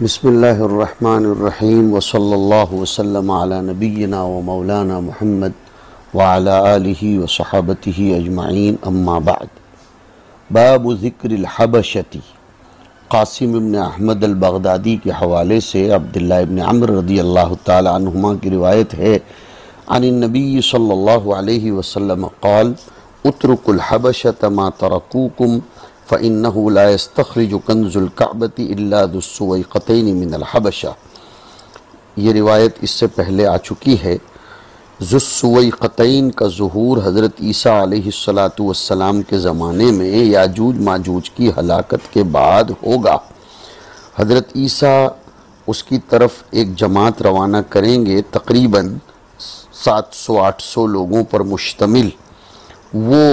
بسم اللہ الرحمن الرحیم وصلی اللہ وسلم علی نبینا و مولانا محمد وعلی آلہ وصحابتہ اجمعین اما بعد۔ باب ذکر الحبشتی۔ قاسم ابن احمد البغدادی کے حوالے سے عبداللہ ابن عمر رضی اللہ تعالی عنہما کی روایت ہے، عن النبی صلی اللہ علیہ وسلم قال اترکوا الحبشۃ ما ترکوکم فإنه لا يستخرج کنز الکعبۃ الا ذو السویقتین من الحبشہ۔ یہ روایت اس سے پہلے آ چکی ہے۔ ذو السویقتین کا ظہور حضرت عیسیٰ علیہ السلام کے زمانے میں یاجوج ماجوج کی ہلاکت کے بعد ہوگا۔ حضرت عیسیٰ اس کی طرف ایک جماعت روانہ کریں گے، تقریباً 700-800 لوگوں پر مشتمل۔ وہ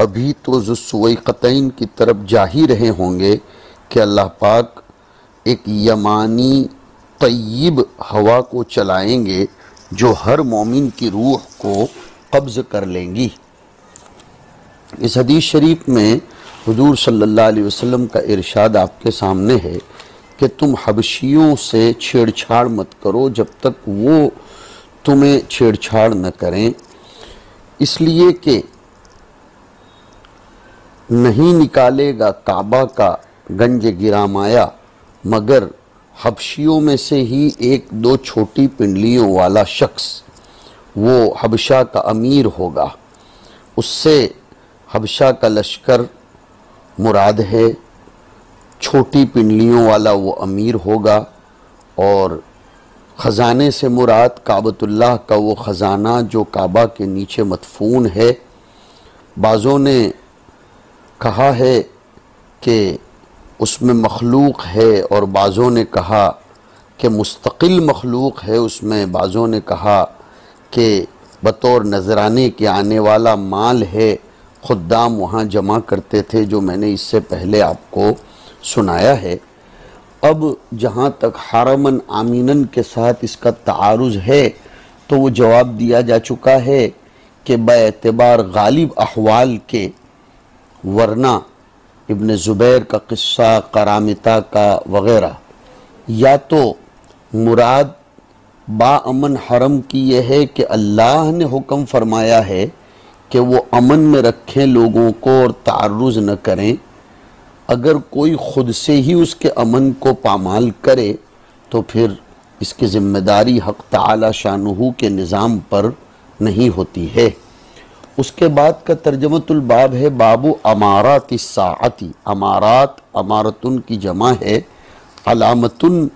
ابھی تو ذو السویقتین کی طرف جا ہی رہے ہوں گے کہ اللہ پاک ایک یمانی طیب ہوا کو چلائیں گے جو ہر مومن کی روح کو قبض کر لیں گی۔ اس حدیث شریف میں حضور صلی اللہ علیہ وسلم کا ارشاد آپ کے سامنے ہے کہ تم حبشیوں سے چھیڑ چھاڑ مت کرو جب تک وہ تمہیں چھیڑ چھاڑ نہ کریں، اس لیے کہ نہیں نکالے گا کعبہ کا گنج گرامایا مگر حبشیوں میں سے ہی ایک دو چھوٹی پنڈلیوں والا شخص، وہ حبشہ کا امیر ہوگا۔ اس سے حبشہ کا لشکر مراد ہے، چھوٹی پنڈلیوں والا وہ امیر ہوگا، اور خزانے سے مراد کعبۃ اللہ کا وہ خزانہ جو کعبہ کے نیچے مدفون ہے۔ بعضوں نے کہا ہے کہ اس میں مخلوق ہے، اور بعضوں نے کہا کہ مستقل مخلوق ہے اس میں، بعضوں نے کہا کہ بطور نذرانے کے آنے والا مال ہے، خدام وہاں جمع کرتے تھے، جو میں نے اس سے پہلے آپ کو سنایا ہے۔ اب جہاں تک حرمن آمینن کے ساتھ اس کا تعارض ہے تو وہ جواب دیا جا چکا ہے کہ باعتبار غالب احوال کے، ورنہ ابن زبیر کا قصہ، قرامطہ کا وغیرہ، یا تو مراد با امن حرم کی یہ ہے کہ اللہ نے حکم فرمایا ہے کہ وہ امن میں رکھیں لوگوں کو اور تعرض نہ کریں، اگر کوئی خود سے ہی اس کے امن کو پامال کرے تو پھر اس کی ذمہ داری حق تعالی شانہ کے نظام پر نہیں ہوتی ہے۔ اس کے بعد کا ترجمۃ الباب ہے باب امارات الساعتی۔ امارات، امارتن کی جمع ہے، علامتن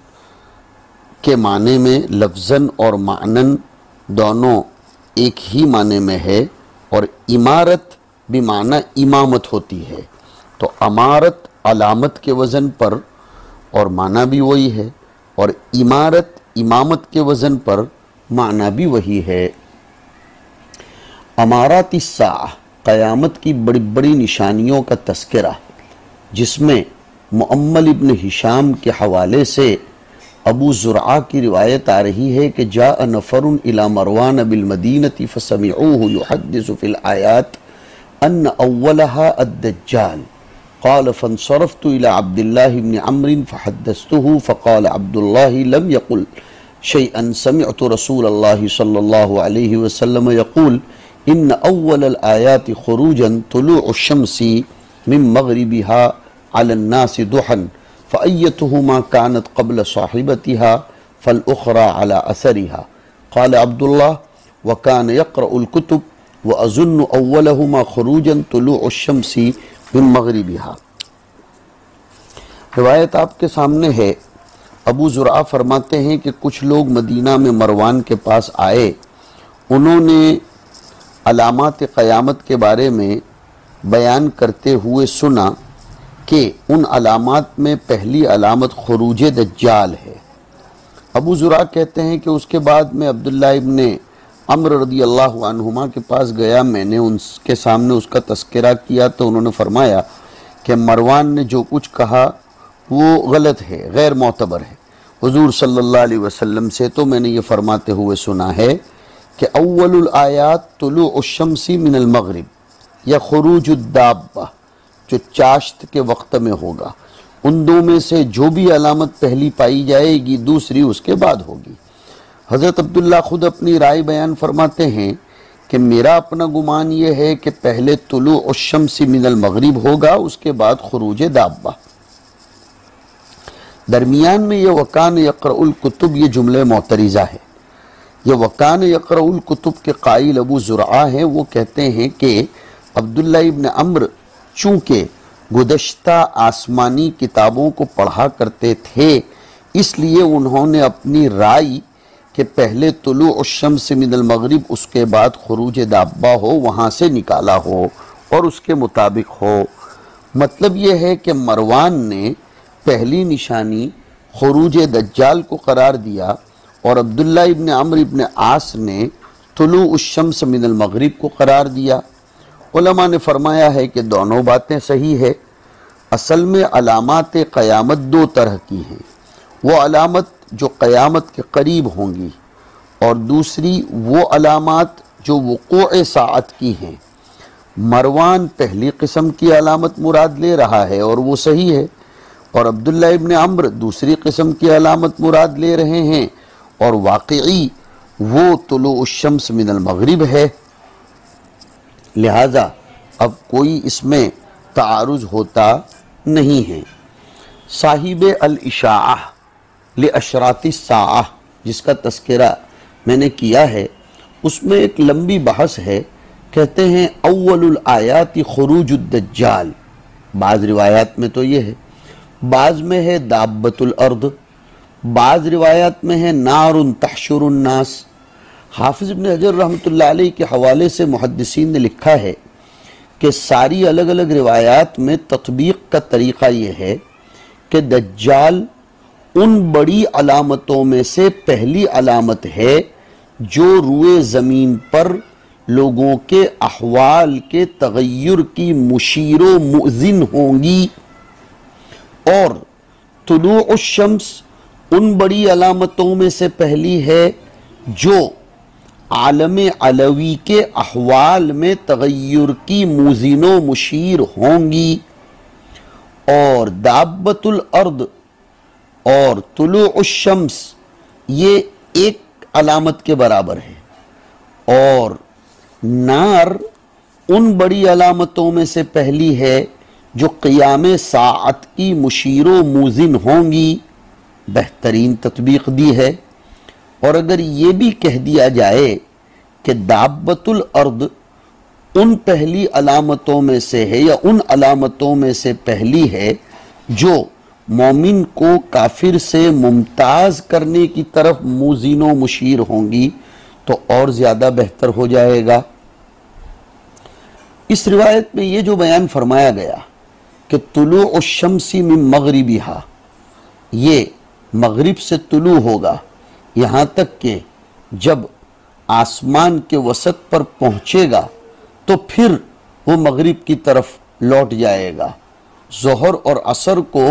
کے معنی میں لفظاً اور معنن دونوں ایک ہی معنی میں ہے، اور امارت بمعنی امامت ہوتی ہے، تو امارت علامت کے وزن پر اور معنی بھی وہی ہے، اور امارت امامت کے وزن پر معنی بھی وہی ہے۔ امارات الساعہ، قیامت کی بڑی بڑی نشانیوں کا تذکرہ، جس میں مؤمل ابن ہشام کے حوالے سے ابو زرعہ کی روایت آ رہی ہے کہ جاء نفر الى مروان بالمدینة فسمعوه يحدث في الآیات ان اولها الدجال قال فانصرفت الى عبد الله بن عمرو فحدثته فقال عبد الله لم يقل شيئا سمعت رسول الله صلى الله عليه وسلم يقول ان اول الآیات خروجا طلوع الشمس من مغربها على الناس ضحا فأيتهما كانت قبل صاحبتها فالأخرى على أثرها قال عبد الله وكان يقرأ الكتب وأظن أولهما خروجا طلوع الشمس من مغربها۔ روایت آپ کے سامنے ہے۔ ابو زرعہ فرماتے ہیں کہ کچھ لوگ مدینہ میں مروان کے پاس آئے، انہوں نے علامات قیامت کے بارے میں بیان کرتے ہوئے سنا کہ ان علامات میں پہلی علامت خروج دجال ہے۔ ابو زرعہ کہتے ہیں کہ اس کے بعد میں عبداللہ ابن عمر رضی اللہ عنہما کے پاس گیا، میں نے ان کے سامنے اس کا تذکرہ کیا تو انہوں نے فرمایا کہ مروان نے جو کچھ کہا وہ غلط ہے، غیر معتبر ہے۔ حضور صلی اللہ علیہ وسلم سے تو میں نے یہ فرماتے ہوئے سنا ہے کہ اول الآیات طلوع الشمس من المغرب، یا خروج الدابہ جو چاشت کے وقت میں ہوگا، ان دو میں سے جو بھی علامت پہلی پائی جائے گی دوسری اس کے بعد ہوگی۔ حضرت عبداللہ خود اپنی رائے بیان فرماتے ہیں کہ میرا اپنا گمان یہ ہے کہ پہلے طلوع الشمس من المغرب ہوگا، اس کے بعد خروج دابہ۔ درمیان میں یہ وکان یقرأ الکتب، یہ جملہ معترضہ ہے۔ یہ وکان یقرأ الکتب کے قائل ابو زرعہ ہیں، وہ کہتے ہیں کہ عبداللہ ابن عمرو چونکہ گزشتہ آسمانی کتابوں کو پڑھا کرتے تھے، اس لیے انہوں نے اپنی رائے کہ پہلے طلوع الشمس من المغرب اس کے بعد خروج دابہ ہو وہاں سے نکالا ہو اور اس کے مطابق ہو۔ مطلب یہ ہے کہ مروان نے پہلی نشانی خروج دجال کو قرار دیا اور عبداللہ ابن عمرو ابن عاص نے طلوع الشمس من المغرب کو قرار دیا۔ علماء نے فرمایا ہے کہ دونوں باتیں صحیح ہے۔ اصل میں علامات قیامت دو طرح کی ہیں، وہ علامت جو قیامت کے قریب ہوں گی اور دوسری وہ علامات جو وقوع ساعت کی ہیں۔ مروان پہلی قسم کی علامت مراد لے رہا ہے اور وہ صحیح ہے، اور عبداللہ ابن عمرو دوسری قسم کی علامت مراد لے رہے ہیں اور واقعی وہ طلوع الشمس من المغرب ہے۔ لہذا اب کوئی اس میں تعارض ہوتا نہیں ہے۔ صاحب الاشاعہ لاشراط الساعہ جس کا تذکرہ میں نے کیا ہے، اس میں ایک لمبی بحث ہے۔ کہتے ہیں اول الآیات خروج الدجال، بعض روایات میں تو یہ ہے، بعض میں ہے دابۃ الارض، بعض روایات میں ہے نار تحشر الناس۔ حافظ ابن حجر رحمۃ اللہ علیہ کے حوالے سے محدثین نے لکھا ہے کہ ساری الگ الگ روایات میں تطبیق کا طریقہ یہ ہے کہ دجال ان بڑی علامتوں میں سے پہلی علامت ہے جو روئے زمین پر لوگوں کے احوال کے تغیر کی مشیر و مؤذن ہوں گی، اور طلوع الشمس ان بڑی علامتوں میں سے پہلی ہے جو عالم علوی کے احوال میں تغیر کی موزن و مشیر ہوں گی، اور دابۃ الارض اور طلوع الشمس یہ ایک علامت کے برابر ہے، اور نار ان بڑی علامتوں میں سے پہلی ہے جو قیام ساعت کی مشیر و موزن ہوں گی۔ بہترین تطبیق دی ہے۔ اور اگر یہ بھی کہہ دیا جائے کہ دابۃ الارض ان پہلی علامتوں میں سے ہے یا ان علامتوں میں سے پہلی ہے جو مومن کو کافر سے ممتاز کرنے کی طرف موزن و مشیر ہوں گی تو اور زیادہ بہتر ہو جائے گا۔ اس روایت میں یہ جو بیان فرمایا گیا کہ طلوع الشمس من مغربہا، یہ مغرب سے طلوع ہوگا یہاں تک کہ جب آسمان کے وسط پر پہنچے گا تو پھر وہ مغرب کی طرف لوٹ جائے گا۔ ظہر اور عصر کو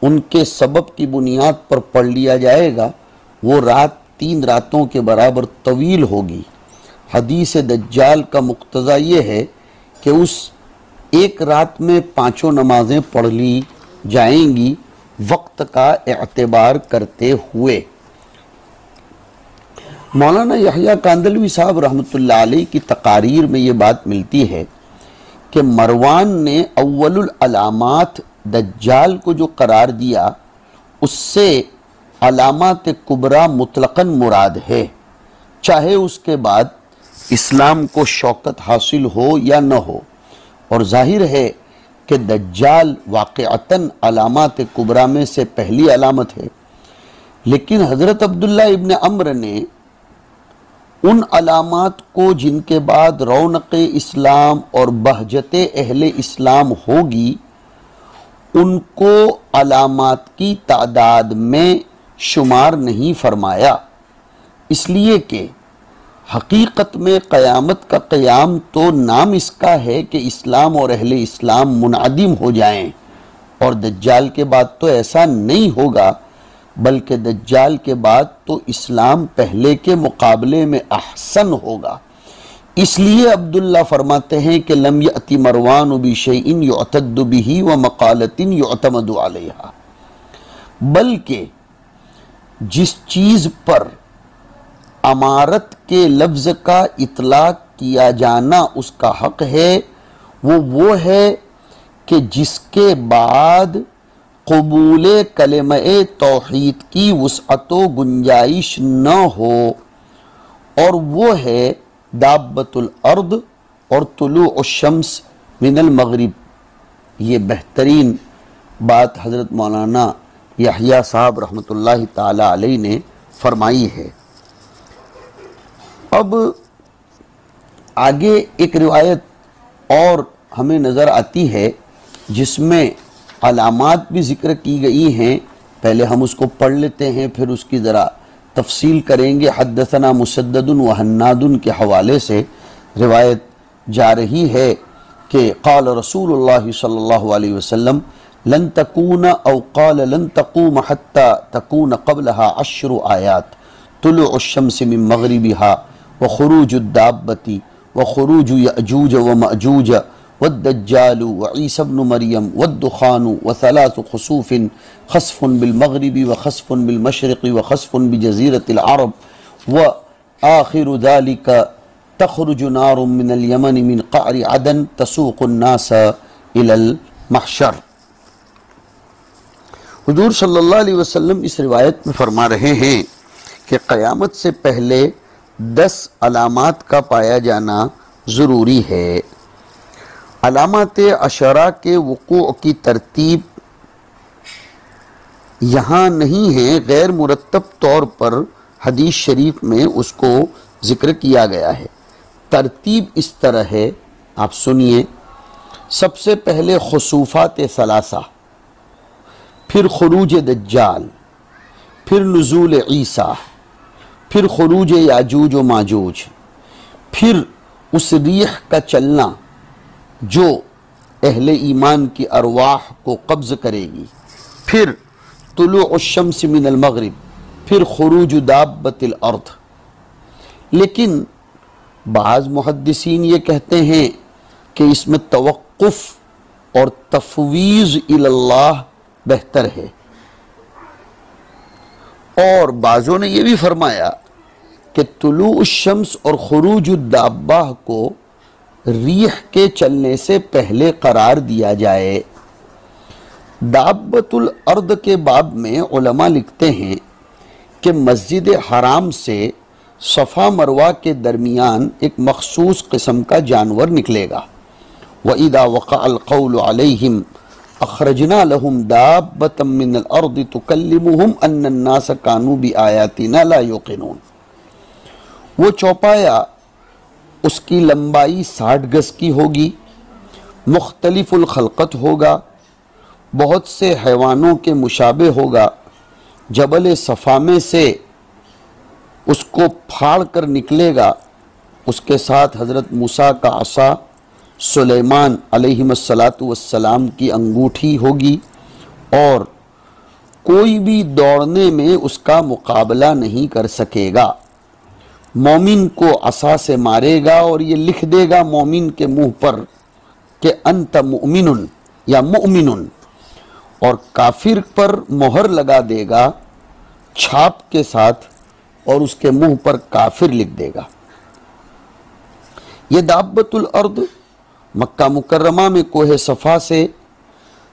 ان کے سبب کی بنیاد پر پڑھ لیا جائے گا، وہ رات 3 راتوں کے برابر طویل ہوگی۔ حدیث دجال کا مقتضی یہ ہے کہ اس ایک رات میں 5 نمازیں پڑھ لی جائیں گی وقت کا اعتبار کرتے ہوئے۔ مولانا یحییٰ کاندلوی صاحب رحمۃ اللہ علیہ کی تقاریر میں یہ بات ملتی ہے کہ مروان نے اول العلامات دجال کو جو قرار دیا اس سے علامات کبریٰ مطلقاً مراد ہے، چاہے اس کے بعد اسلام کو شوکت حاصل ہو یا نہ ہو، اور ظاہر ہے کہ دجال واقعتاً علامات کبریٰ میں سے پہلی علامت ہے۔ لیکن حضرت عبداللہ ابن عمرو نے ان علامات کو جن کے بعد رونق اسلام اور بہجت اہل اسلام ہوگی ان کو علامات کی تعداد میں شمار نہیں فرمایا، اس لیے کہ حقیقت میں قیامت کا قیام تو نام اس کا ہے کہ اسلام اور اہل اسلام منعدم ہو جائیں، اور دجال کے بعد تو ایسا نہیں ہوگا، بلکہ دجال کے بعد تو اسلام پہلے کے مقابلے میں احسن ہوگا۔ اس لیے عبداللہ فرماتے ہیں کہ لم یأتی مروان بشیء یعتد بہ ومقالۃ یعتمد علیہا، بلکہ جس چیز پر امارت کے لفظ کا اطلاق کیا جانا اس کا حق ہے وہ ہے کہ جس کے بعد قبول کلمہ توحید کی وسعت و گنجائش نہ ہو، اور وہ ہے دابۃ الارض اور طلوع الشمس من المغرب۔ یہ بہترین بات حضرت مولانا یحییٰ صاحب رحمۃ اللہ تعالی علیہ نے فرمائی ہے۔ اب آگے ایک روایت اور ہمیں نظر آتی ہے جس میں علامات بھی ذکر کی گئی ہیں، پہلے ہم اس کو پڑھ لیتے ہیں پھر اس کی ذرا تفصیل کریں گے۔ حدثنا مسدد و حناد کے حوالے سے روایت جا رہی ہے کہ قال رسول اللہ صلی اللہ علیہ وسلم لن تکون او قال لن تقوم حتى تكون قبلها 10 آیات طلوع الشمس من مغربها وخروج الدابة وخروج یأجوج ومأجوج والدجال وعیسی ابن مریم والدخان وثلاث خسوف، خسف بالمغرب وخسف بالمشرق وخسف بجزیرة العرب وآخر ذلك تخرج نار من اليمن من قعر عدن تسوق الناس الى المحشر۔ حضور صلی اللہ علیہ وسلم اس روایت میں فرما رہے ہیں کہ قیامت سے پہلے 10 علامات کا پایا جانا ضروری ہے۔ علامات عشرہ کے وقوع کی ترتیب یہاں نہیں ہے، غیر مرتب طور پر حدیث شریف میں اس کو ذکر کیا گیا ہے۔ ترتیب اس طرح ہے، آپ سنیے۔ سب سے پہلے خسوفات ثلاثہ، پھر خروج دجال، پھر نزول عیسیٰ، پھر خروج یاجوج و ماجوج، پھر اس ریح کا چلنا جو اہل ایمان کی ارواح کو قبض کرے گی، پھر طلوع الشمس من المغرب، پھر خروج دابۃ الارض۔ لیکن بعض محدثین یہ کہتے ہیں کہ اس میں توقف اور تفویض الی اللہ بہتر ہے، اور بعضوں نے یہ بھی فرمایا کہ طلوع الشمس اور خروج الدابہ کو ریح کے چلنے سے پہلے قرار دیا جائے۔ دابۃ الارض کے باب میں علماء لکھتے ہیں کہ مسجد حرام سے صفا مروہ کے درمیان ایک مخصوص قسم کا جانور نکلے گا۔ وَإِذَا وَقَعَ الْقَوْلُ عَلَيْهِمْ أَخْرَجْنَا لَهُمْ دَابَّةً مِّنَ الْأَرْضِ تُكَلِّمُهُمْ أَنَّ النَّاسَ كَانُوا بِآيَاتِنَا لَا يُوقِنُونَ۔ وہ چوپایا اس کی لمبائی 60 گز کی ہوگی، مختلف الخلقت ہوگا، بہت سے حیوانوں کے مشابہ ہوگا۔ جبل صفا میں سے اس کو پھاڑ کر نکلے گا، اس کے ساتھ حضرت موسیٰ کا عصا، سلیمان علیہ السلام کی انگوٹھی ہوگی، اور کوئی بھی دوڑنے میں اس کا مقابلہ نہیں کر سکے گا۔ مومن کو عصا سے مارے گا اور یہ لکھ دے گا مومن کے منہ پر کہ انت مؤمن یا مؤمن، اور کافر پر مہر لگا دے گا چھاپ کے ساتھ اور اس کے منہ پر کافر لکھ دے گا۔ یہ دابۃ الارض مکہ مکرمہ میں کوہ صفا سے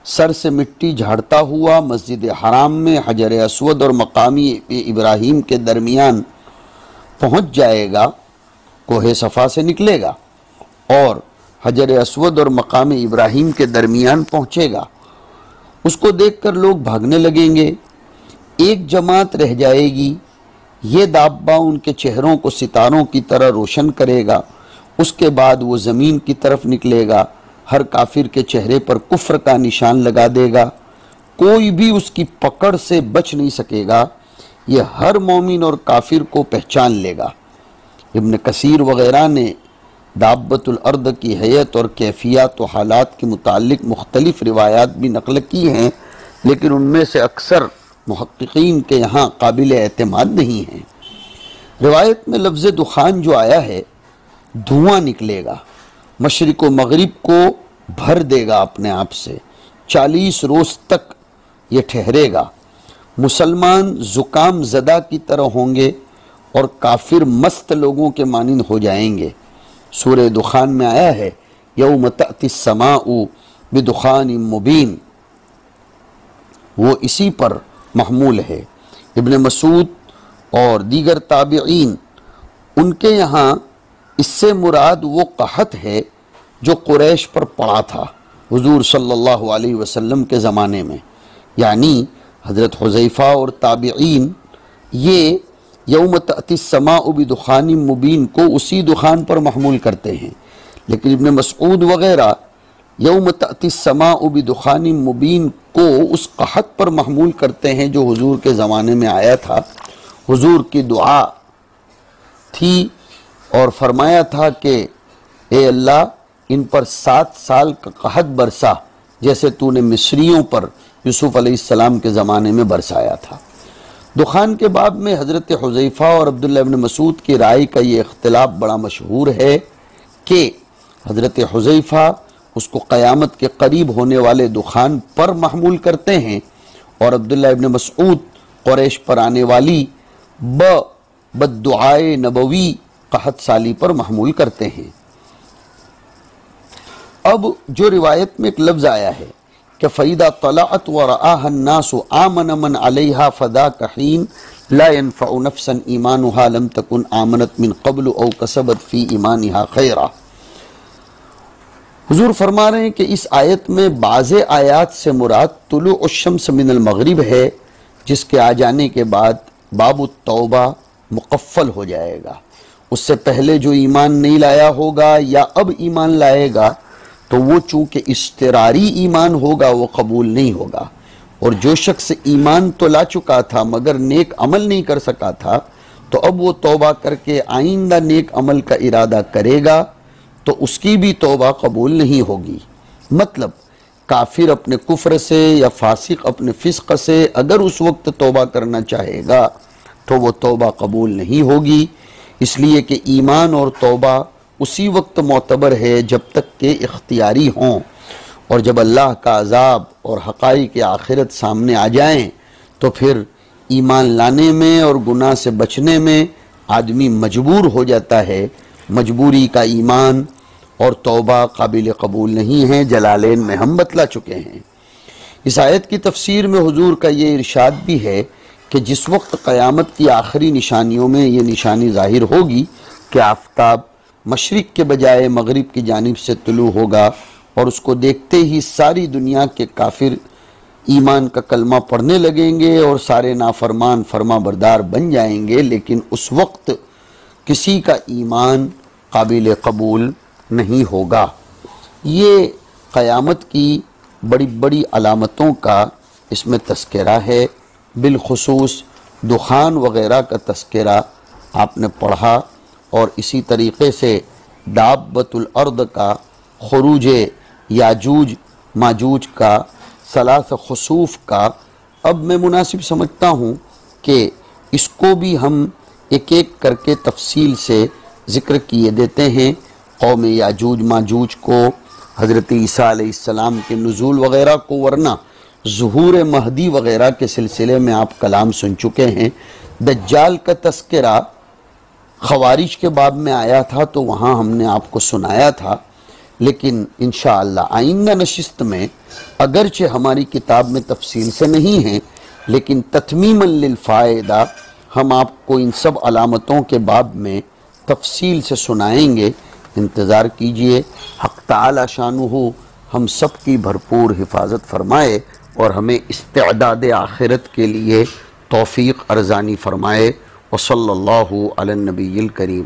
سر سے مٹی جھاڑتا ہوا مسجد حرام میں حجر اسود اور مقامی ابراہیم کے درمیان پہنچ جائے گا۔ کوہ صفا سے نکلے گا اور حجر اسود اور مقام ابراہیم کے درمیان پہنچے گا۔ اس کو دیکھ کر لوگ بھاگنے لگیں گے، ایک جماعت رہ جائے گی۔ یہ دابہ ان کے چہروں کو ستاروں کی طرح روشن کرے گا۔ اس کے بعد وہ زمین کی طرف نکلے گا، ہر کافر کے چہرے پر کفر کا نشان لگا دے گا، کوئی بھی اس کی پکڑ سے بچ نہیں سکے گا، یہ ہر مومن اور کافر کو پہچان لے گا۔ ابن کثیر وغیرہ نے دابۃ الارض کی حیت اور کیفیات و حالات کے متعلق مختلف روایات بھی نقل کی ہیں، لیکن ان میں سے اکثر محققین کے یہاں قابل اعتماد نہیں ہیں۔ روایت میں لفظ دخان جو آیا ہے دھواں نکلے گا، مشرق و مغرب کو بھر دے گا اپنے آپ سے، 40 روز تک یہ ٹھہرے گا۔ مسلمان زکام زدہ کی طرح ہوں گے اور کافر مست لوگوں کے مانند ہو جائیں گے۔ سورہ دخان میں آیا ہے یوم تأتی السماء بدخان مبین، وہ اسی پر محمول ہے۔ ابن مسعود اور دیگر تابعین، ان کے یہاں اس سے مراد وہ قحط ہے جو قریش پر پڑا تھا حضور صلی اللہ علیہ وسلم کے زمانے میں، یعنی حضرت حذیفہ اور تابعین یہ یوم تأتی السماء بدخان مبین کو اسی دخان پر محمول کرتے ہیں، لیکن ابن مسعود وغیرہ یوم تأتی السماء بدخان مبین کو اس قحط پر محمول کرتے ہیں جو حضور کے زمانے میں آیا تھا۔ حضور کی دعا تھی اور فرمایا تھا کہ اے اللہ ان پر 7 سال کا قحط برسا جیسے تو نے مصریوں پر یوسف علیہ السلام کے زمانے میں برسایا تھا۔ دخان کے باب میں حضرت حذیفہ اور عبداللہ ابن مسعود کی رائے کا یہ اختلاف بڑا مشہور ہے کہ حضرت حذیفہ اس کو قیامت کے قریب ہونے والے دخان پر محمول کرتے ہیں اور عبداللہ ابن مسعود قریش پر آنے والی بددعائے نبوی قحط سالی پر محمول کرتے ہیں۔ اب جو روایت میں ایک لفظ آیا ہے کہ فَإِذَا طَلَعَتْ وَرَآهَا النَّاسُ آمَنَ مَنْ عَلَيْهَا فَذَاكَ حِينٌ لَا يَنْفَعُ نَفْسًا إِيمَانُهَا لَمْ تَكُنْ آمَنَتْ مِنْ قَبْلُ أَوْ كَسَبَتْ فِي إِيمَانِهَا خَيْرًا۔ حضور فرما رہے ہیں کہ اس آیت میں بعض آیات سے مراد طلوع الشمس من المغرب ہے، جس کے آ جانے کے بعد باب التوبہ مقفل ہو جائے گا۔ اس سے پہلے جو ایمان نہیں لایا ہوگا یا اب ایمان لائے گا تو وہ چونکہ اضطراری ایمان ہوگا وہ قبول نہیں ہوگا، اور جو شخص ایمان تو لا چکا تھا مگر نیک عمل نہیں کر سکا تھا تو اب وہ توبہ کر کے آئندہ نیک عمل کا ارادہ کرے گا تو اس کی بھی توبہ قبول نہیں ہوگی۔ مطلب کافر اپنے کفر سے یا فاسق اپنے فسق سے اگر اس وقت توبہ کرنا چاہے گا تو وہ توبہ قبول نہیں ہوگی، اس لیے کہ ایمان اور توبہ اسی وقت معتبر ہے جب تک کہ اختیاری ہوں، اور جب اللہ کا عذاب اور حقائق آخرت سامنے آ جائیں تو پھر ایمان لانے میں اور گناہ سے بچنے میں آدمی مجبور ہو جاتا ہے۔ مجبوری کا ایمان اور توبہ قابل قبول نہیں ہے، جلالین میں ہم بتلا چکے ہیں۔ اس آیت کی تفسیر میں حضور کا یہ ارشاد بھی ہے کہ جس وقت قیامت کی آخری نشانیوں میں یہ نشانی ظاہر ہوگی کہ آفتاب مشرق کے بجائے مغرب کی جانب سے طلوع ہوگا اور اس کو دیکھتے ہی ساری دنیا کے کافر ایمان کا کلمہ پڑھنے لگیں گے اور سارے نافرمان فرما بردار بن جائیں گے، لیکن اس وقت کسی کا ایمان قابل قبول نہیں ہوگا۔ یہ قیامت کی بڑی بڑی علامتوں کا اس میں تذکرہ ہے، بالخصوص دخان وغیرہ کا تذکرہ آپ نے پڑھا، اور اسی طریقے سے دابۃ الارض کا، خروج یاجوج ماجوج کا، ثلاث خسوف کا۔ اب میں مناسب سمجھتا ہوں کہ اس کو بھی ہم ایک ایک کر کے تفصیل سے ذکر کیے دیتے ہیں۔ قوم یاجوج ماجوج کو، حضرت عیسیٰ علیہ السلام کے نزول وغیرہ کو، ورنہ ظہور مہدی وغیرہ کے سلسلے میں آپ کلام سن چکے ہیں۔ دجال کا تذکرہ خوارج کے باب میں آیا تھا تو وہاں ہم نے آپ کو سنایا تھا، لیکن انشاءاللہ آئندہ نشست میں اگرچہ ہماری کتاب میں تفصیل سے نہیں ہیں لیکن تتمیما للفائدہ ہم آپ کو ان سب علامتوں کے باب میں تفصیل سے سنائیں گے، انتظار کیجئے۔ حق تعالی شانہ ہم سب کی بھرپور حفاظت فرمائے اور ہمیں استعداد آخرت کے لیے توفیق ارزانی فرمائے۔ وصلی اللہ علی النبی الکریم۔